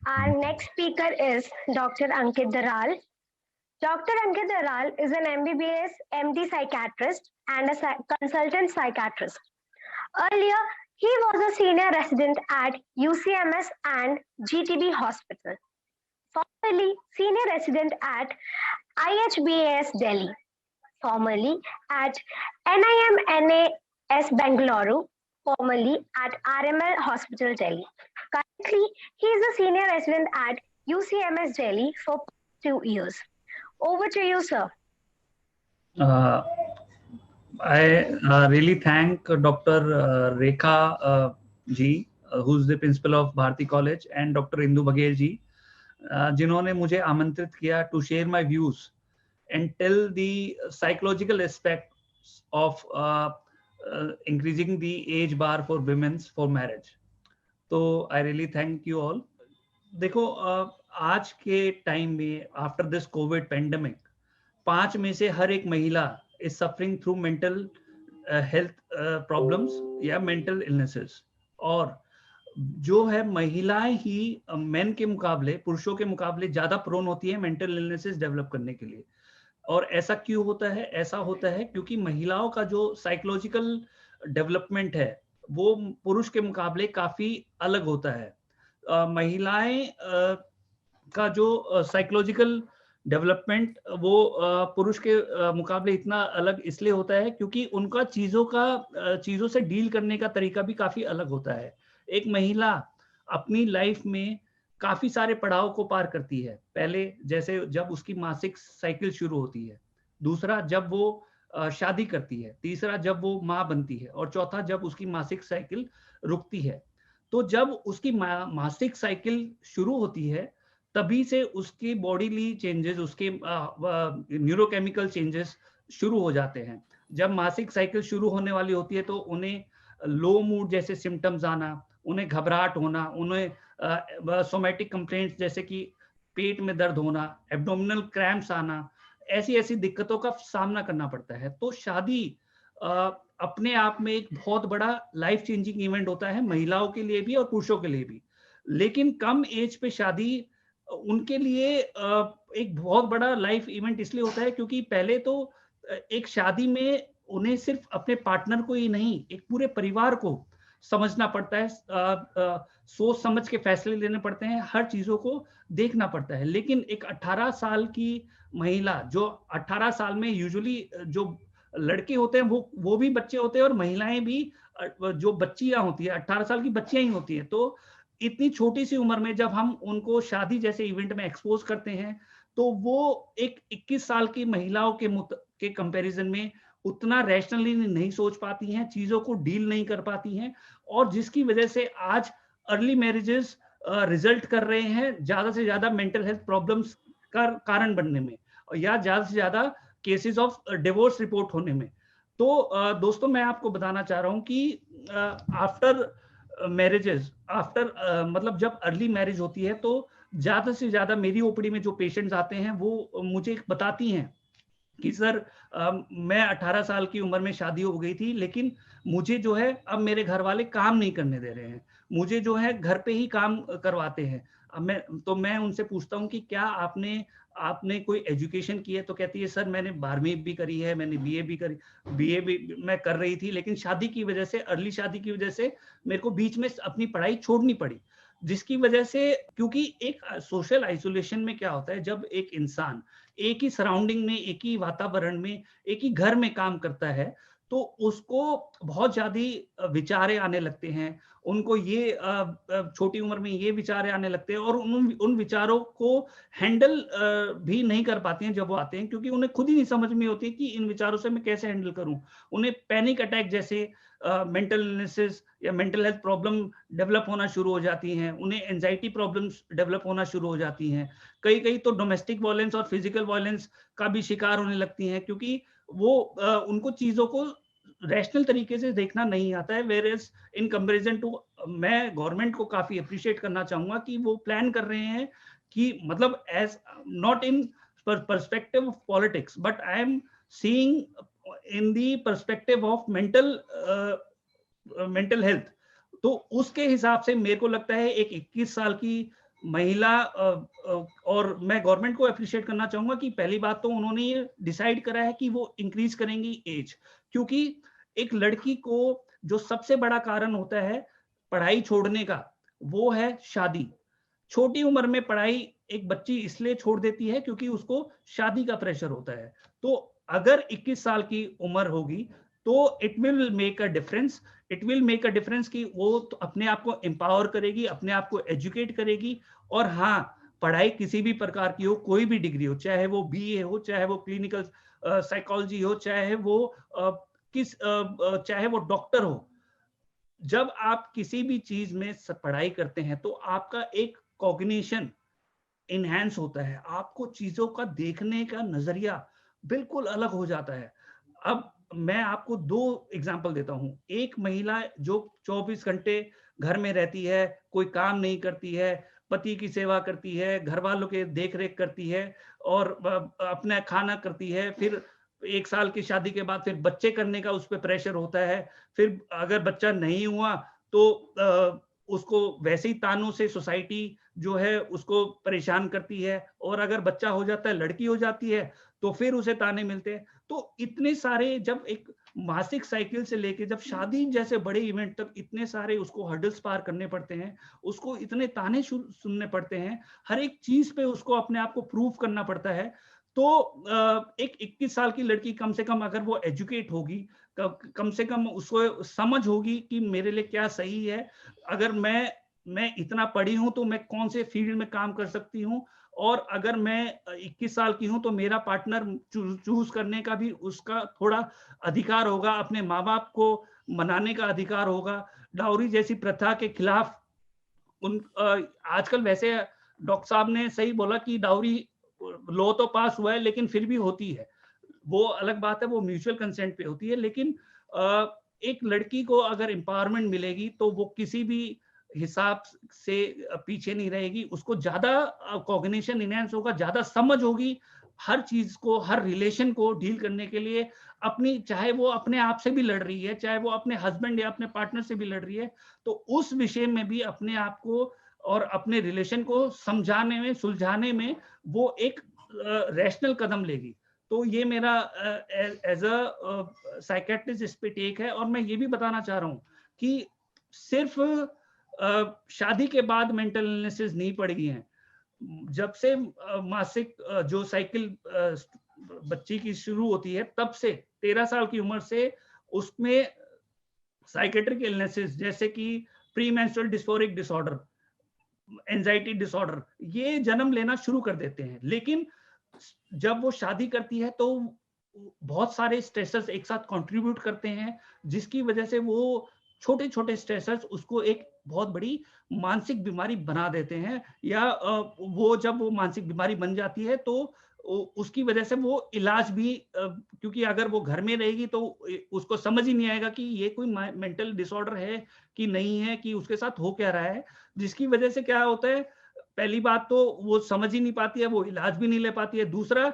Our next speaker is Dr. Ankit Daral. Dr. Ankit Daral is an MBBS MD psychiatrist and a consultant psychiatrist. Earlier, he was a senior resident at UCMS and GTB Hospital, formerly senior resident at IHBAS Delhi, formerly at NIMNAS Bengaluru, formerly at RML Hospital Delhi. Currently, he is a senior resident at UCMS Delhi for 2 years. Over to you, sir. Uh, I really thank Dr. Rekha ji, who's the principal of Bharati College, and Dr. Indu Baghel ji, जिन्होंने मुझे आमंत्रित किया to share my views and tell the psychological aspects of increasing the age bar for women for marriage. तो I really thank you all. देखो आज के time में after this Covid pandemic 5 में से हर एक महिला is suffering through mental health problems या मेंटल इलनेसेस, और जो है महिलाएं ही मेन के मुकाबले, पुरुषों के मुकाबले ज्यादा प्रोन होती है मेंटल इलनेसेस डेवलप करने के लिए। और ऐसा क्यों होता है? ऐसा होता है क्योंकि महिलाओं का जो साइकोलॉजिकल डेवलपमेंट है वो पुरुष के मुकाबले काफी अलग होता है। महिलाएं का जो साइकोलॉजिकल डेवलपमेंट वो पुरुष के मुकाबले इतना अलग इसलिए होता है क्योंकि उनका चीजों से डील करने का तरीका भी काफी अलग होता है। एक महिला अपनी लाइफ में काफी सारे पड़ाव को पार करती है। पहले जैसे जब उसकी मासिक साइकिल शुरू होती है, दूसरा जब वो शादी करती है, तीसरा जब वो माँ बनती है, और चौथा जब उसकी मासिक साइकिल रुकती है। तो जब उसकी मासिक साइकिल शुरू होती है तभी से उसकी बॉडीली चेंजेस, उसके न्यूरोकेमिकल चेंजेस शुरू हो जाते हैं। जब मासिक साइकिल शुरू होने वाली होती है तो उन्हें लो मूड जैसे सिम्टम्स आना, उन्हें घबराहट होना, उन्हें सोमैटिक कंप्लेंट्स जैसे कि पेट में दर्द होना, एब्डोमिनल क्रैम्प्स आना, ऐसी दिक्कतों का सामना करना पड़ता है। तो शादी अपने आप में एक बहुत बड़ा लाइफ चेंजिंग इवेंट होता है, महिलाओं के लिए भी और पुरुषों के लिए भी। लेकिन कम एज पे शादी उनके लिए एक बहुत बड़ा लाइफ इवेंट इसलिए होता है क्योंकि पहले तो एक शादी में उन्हें सिर्फ अपने पार्टनर को ही नहीं, एक पूरे परिवार को समझना पड़ता है, सोच समझ के फैसले लेने पड़ते हैं, हर चीजों को देखना पड़ता है। लेकिन एक 18 साल की महिला, जो 18 साल में यूजुअली जो लड़के होते हैं वो भी बच्चे होते हैं, और महिलाएं भी जो बच्चियां होती है 18 साल की बच्चियां ही होती है। तो इतनी छोटी सी उम्र में जब हम उनको शादी जैसे इवेंट में एक्सपोज करते हैं तो वो एक 21 साल की महिलाओं के कंपैरिजन में उतना रैशनली नहीं सोच पाती हैं, चीजों को डील नहीं कर पाती हैं, और जिसकी वजह से आज अर्ली मैरिजेस रिजल्ट कर रहे हैं ज्यादा से ज्यादा मेंटल हेल्थ प्रॉब्लम्स का कारण बनने में, या ज्यादा से ज्यादा केसेस ऑफ डिवोर्स रिपोर्ट होने में। तो दोस्तों मैं आपको बताना चाह रहा हूं कि आफ्टर मैरिजेस, मतलब जब अर्ली मैरिज होती है तो ज्यादा से ज्यादा मेरी ओपीडी में जो पेशेंट्स आते हैं वो मुझे बताती हैं कि सर मैं 18 साल की उम्र में शादी हो गई थी, लेकिन मुझे जो है अब मेरे घर वाले काम नहीं करने दे रहे हैं, मुझे जो है घर पे ही काम करवाते हैं। अब मैं उनसे पूछता हूँ कि क्या आपने कोई एजुकेशन की है? तो कहती है सर मैंने 12वीं भी करी है, मैंने बीए भी मैं कर रही थी, लेकिन शादी की वजह से, अर्ली शादी की वजह से मेरे को बीच में अपनी पढ़ाई छोड़नी पड़ी, जिसकी वजह से, क्योंकि एक सोशल आइसोलेशन में क्या होता है, जब एक इंसान एक ही सराउंडिंग में, एक ही वातावरण में, एक ही घर में काम करता है तो उसको बहुत ज्यादा विचारे आने लगते हैं, उनको ये छोटी उम्र में ये विचारे आने लगते हैं, और उन विचारों को हैंडल भी नहीं कर पाते हैं जब वो आते हैं, क्योंकि उन्हें खुद ही नहीं समझ में होती कि इन विचारों से मैं कैसे हैंडल करूं। उन्हें पैनिक अटैक जैसे मेंटल इलनेसेस या मेंटल हेल्थ प्रॉब्लम डेवलप होना शुरू हो जाती हैं, उन्हें एंजाइटी प्रॉब्लम्स डेवलप होना शुरू हो जाती हैं, कई तो डोमेस्टिक वायलेंस और फिजिकल वायलेंस का भी शिकार होने लगती हैं, क्योंकि वो उनको चीजों को रैशनल तरीके से देखना नहीं आता है। Where is in comparison to, मैं गवर्नमेंट को काफी अप्रिशिएट करना चाहूंगा कि वो प्लान कर रहे हैं कि मतलब as not in perspective of politics, but I am seeing in the perspective of mental health। तो उसके हिसाब से मेरे को लगता है एक 21 साल की महिला और मैं गवर्नमेंट को अप्रिशिएट करना चाहूंगा कि पहली बात तो उन्होंने ये डिसाइड करा है कि वो इंक्रीज करेंगी एज, क्योंकि एक लड़की को जो सबसे बड़ा कारण होता है पढ़ाई छोड़ने का, वो है शादी। छोटी उम्र में पढ़ाई एक बच्ची इसलिए छोड़ देती है क्योंकि उसको शादी का प्रेशर होता है। तो अगर 21 साल की उम्र होगी तो it will make a difference. It will make a difference कि वो तो अपने आप को एम्पावर करेगी, अपने आप को एजुकेट करेगी। और हाँ, पढ़ाई किसी भी प्रकार की हो, कोई भी डिग्री हो, चाहे वो बीए हो, चाहे वो क्लिनिकल साइकोलॉजी हो, चाहे वो चाहे वो डॉक्टर हो, जब आप किसी भी चीज में पढ़ाई करते हैं तो आपका एक कॉग्निशन इनहैंस होता है, आपको चीजों का देखने का नजरिया बिल्कुल अलग हो जाता है। अब मैं आपको दो एग्जांपल देता हूं। एक महिला जो 24 घंटे घर में रहती है, कोई काम नहीं करती है, पति की सेवा करती है, घर वालों के देख रेख करती है और अपना खाना करती है, फिर 1 साल की शादी के बाद फिर बच्चे करने का उस पर प्रेशर होता है, फिर अगर बच्चा नहीं हुआ तो उसको वैसे ही तानों से सोसाइटी जो है उसको परेशान करती है, और अगर बच्चा हो जाता है, लड़की हो जाती है, तो फिर उसे ताने मिलते हैं। तो इतने सारे, जब एक मासिक साइकिल से लेके जब शादी जैसे बड़े इवेंट तक इतने सारे उसको हर्डल्स पार करने पड़ते हैं, उसको इतने ताने सुनने पड़ते हैं, हर एक चीज पे उसको अपने आप को प्रूव करना पड़ता है। तो एक 21 साल की लड़की कम से कम अगर वो एजुकेट होगी, कम से कम उसको समझ होगी कि मेरे लिए क्या सही है, अगर मैं इतना पढ़ी हूं तो मैं कौन से फील्ड में काम कर सकती हूँ, और अगर मैं 21 साल की हूं तो मेरा पार्टनर चूज करने का भी उसका थोड़ा अधिकार होगा, अपने माँ बाप को मनाने का अधिकार होगा। डाउरी जैसी प्रथा के खिलाफ आजकल वैसे डॉक्टर साहब ने सही बोला कि डाउरी लॉ तो पास हुआ है लेकिन फिर भी होती है, वो अलग बात है, वो म्यूचुअल कंसेंट पे होती है। लेकिन एक लड़की को अगर एम्पावरमेंट मिलेगी तो वो किसी भी हिसाब से पीछे नहीं रहेगी, उसको ज्यादा कॉग्निशन इनहेंस होगा, ज्यादा समझ होगी हर चीज को, हर रिलेशन को डील करने के लिए। अपनी, चाहे वो अपने आप से भी लड़ रही है, चाहे वो अपने हस्बैंड या अपने पार्टनर से भी लड़ रही है, तो उस विषय में भी अपने आप को और अपने रिलेशन को समझाने में, सुलझाने में वो एक रैशनल कदम लेगी। तो ये मेरा एज अ साइकेट्रिस्ट इस पे टेक है। और मैं ये भी बताना चाह रहा हूँ कि सिर्फ शादी के बाद मेंटल इलनेसेस नहीं पड़ेगी हैं। जब से मासिक जो साइकिल बच्ची की शुरू होती है, तब से 13 साल की उम्र से उसमें साइकेट्रिक इलनेसेस जैसे कि pre menstrual dysphoric disorder, anxiety disorder, ये जन्म लेना शुरू कर देते हैं। लेकिन जब वो शादी करती है तो बहुत सारे स्ट्रेसर्स एक साथ कंट्रीब्यूट करते हैं, जिसकी वजह से वो छोटे छोटे स्ट्रेसर्स उसको एक बहुत बड़ी मानसिक बीमारी बना देते हैं। या वो जब वो मानसिक बीमारी बन जाती है तो उसकी वजह से वो इलाज भी, क्योंकि अगर वो घर में रहेगी तो उसको समझ ही नहीं आएगा कि ये कोई मेंटल डिसऑर्डर है कि नहीं है, कि उसके साथ हो क्या रहा है, जिसकी वजह से क्या होता है, पहली बात तो वो समझ ही नहीं पाती है, वो इलाज भी नहीं ले पाती है। दूसरा,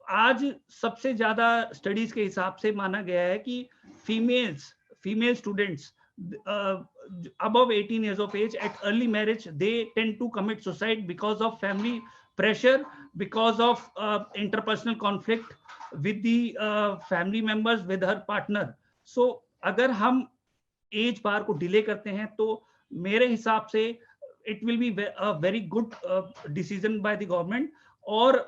आज सबसे ज्यादा स्टडीज के हिसाब से माना गया है कि female students above 18 years of age at early marriage, they tend to commit suicide because of family pressure, because of interpersonal conflict with the family members, with her partner. So अगर हम as बार को delay करते हैं तो मेरे हिसाब से it will be a very good decision by the government. और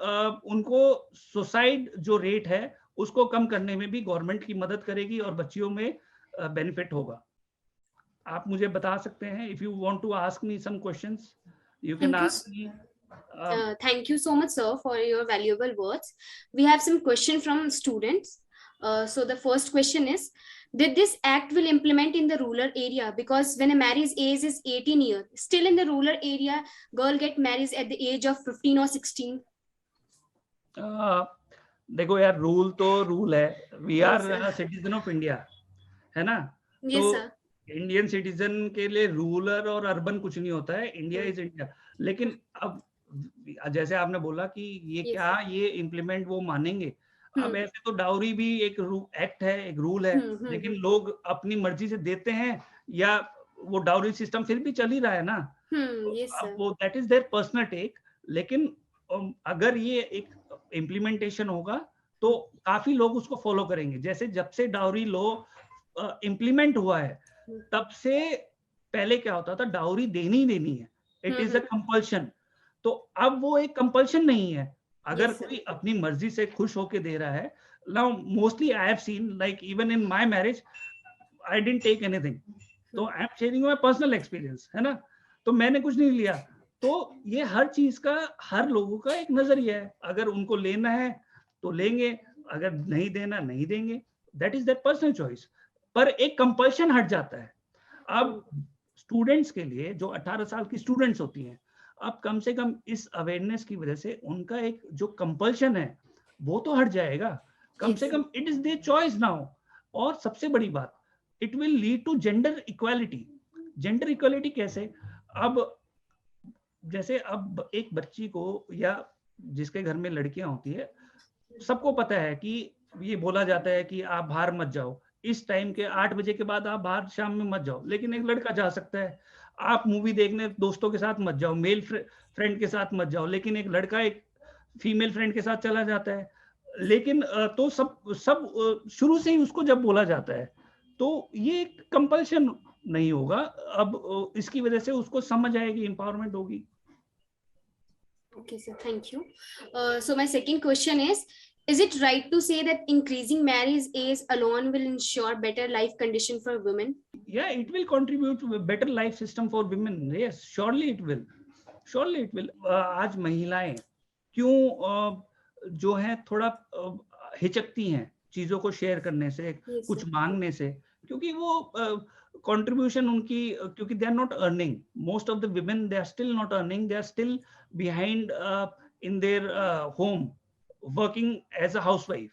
उनको सुसाइड जो रेट है उसको कम करने में भी गवर्नमेंट की मदद करेगी और बच्चियों में बेनिफिट होगा। आप मुझे बता सकते हैं, if you want to ask me some questions you can Thank you. Ask me. Thank you so much, sir, for your valuable words. We have some questions from students. So the first question is, did this act will implement in the rural area? Because when a marriage age is 18 years, still in the rural area, girl get married at the age of 15 or 16. देखो यार, rule तो rule है, we Yes, are sir. Citizen of India, है ना? Yes, तो sir. Indian citizen के लिए rural और अर्बन कुछ नहीं होता है, इंडिया इज Hmm. इंडिया। लेकिन अब जैसे आपने बोला कि ये Yes, क्या sir. ये इम्प्लीमेंट वो मानेंगे? अब ऐसे तो डाउरी भी एक एक्ट है, एक रूल है, लेकिन लोग अपनी मर्जी से देते हैं, या वो डाउरी सिस्टम फिर भी चल ही रहा है ना। Yes sir. अब वो that is their personal take, लेकिन अगर ये एक इम्प्लीमेंटेशन होगा तो काफी लोग उसको फॉलो करेंगे। जैसे जब से डाउरी लॉ इम्प्लीमेंट हुआ है तब से पहले क्या होता था, डाउरी देनी ही देनी है, इट इज अ कंपल्शन। तो अब वो एक कंपल्शन नहीं है, अगर Yes, sir. कोई अपनी मर्जी से खुश होके दे रहा है। Now mostly I have seen like even in my marriage I didn't take anything, तो I am sharing my personal experience, है ना। तो मैंने कुछ नहीं लिया। तो ये हर चीज का हर लोगों का एक नजरिया है, अगर उनको लेना है तो लेंगे, अगर नहीं देना नहीं देंगे, that is their personal choice. पर एक कंपल्शन हट जाता है। अब स्टूडेंट्स के लिए, जो 18 साल की स्टूडेंट्स होती हैं, अब कम से कम इस अवेयरनेस की वजह से उनका एक जो कंपल्शन है वो तो हट जाएगा, कम से कम it is their choice now. और सबसे बड़ी बात, it will lead to gender equality. Gender equality कैसे? अब जैसे अब एक बच्ची को या जिसके घर में लड़कियां होती है, सबको पता है कि ये बोला जाता है कि आप बाहर मत जाओ, इस टाइम के 8 बजे के बाद आप बाहर शाम में मत जाओ, लेकिन एक लड़का जा सकता है। आप मूवी देखने दोस्तों के साथ मत जाओ, मेल फ्रेंड के साथ मत जाओ, लेकिन एक लड़का एक फीमेल फ्रेंड के साथ चला जाता है। लेकिन तो सब शुरू से ही उसको जब बोला जाता है तो ये कंपल्शन नहीं होगा। अब इसकी वजह से उसको समझ आएगी, एम्पावरमेंट होगी। Okay, sir. Thank you. So my second question is it right to say that increasing marriage age alone will ensure better life condition for women? Yeah, it will contribute to a better life system for women. Yes, surely it will. Surely it will. आज महिलाएं क्यों जो है थोड़ा हिचकती हैं चीजों को share करने से, Yes, कुछ sir. मांगने से, क्योंकि वो कंट्रीब्यूशन उनकी, क्योंकि they are not earning, most of the women they are still not earning, they are still behind in their home working as a housewife,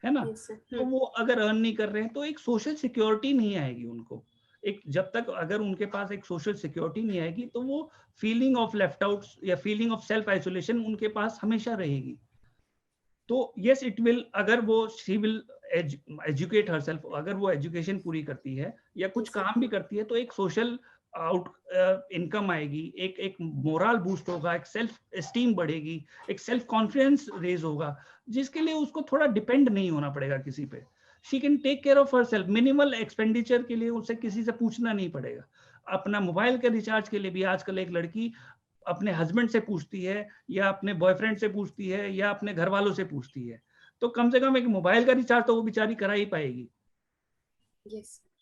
है ना। Yes, sir. तो वो अगर अर्न नहीं कर रहे हैं तो एक सोशल सिक्योरिटी नहीं आएगी उनको। एक जब तक अगर उनके पास एक सोशल सिक्योरिटी नहीं आएगी तो वो फीलिंग ऑफ लेफ्ट आउट या फीलिंग ऑफ सेल्फ आइसोलेशन उनके पास हमेशा रहेगी। तो यस इट विल, अगर वो शी विल एजुकेट हरसेल्फ, अगर वो एजुकेशन पूरी करती है या कुछ Yes, sir. काम भी करती है तो एक सोशल आउट इनकम आएगी, एक मोरल बूस्ट होगा, एक सेल्फ एस्टीम बढ़ेगी, एक सेल्फ कॉन्फिडेंस रेज होगा, जिसके लिए उसको थोड़ा डिपेंड नहीं होना पड़ेगा किसी पे। She can take care of herself, minimal expenditure के लिए उसे किसी से पूछना नहीं पड़ेगा। अपना मोबाइल के रिचार्ज के लिए भी आजकल एक लड़की अपने हस्बैंड से पूछती है या अपने बॉयफ्रेंड से पूछती है या अपने घर वालों से पूछती है, तो कम से कम एक मोबाइल का रिचार्ज तो वो बेचारी करा ही पाएगी। Yes.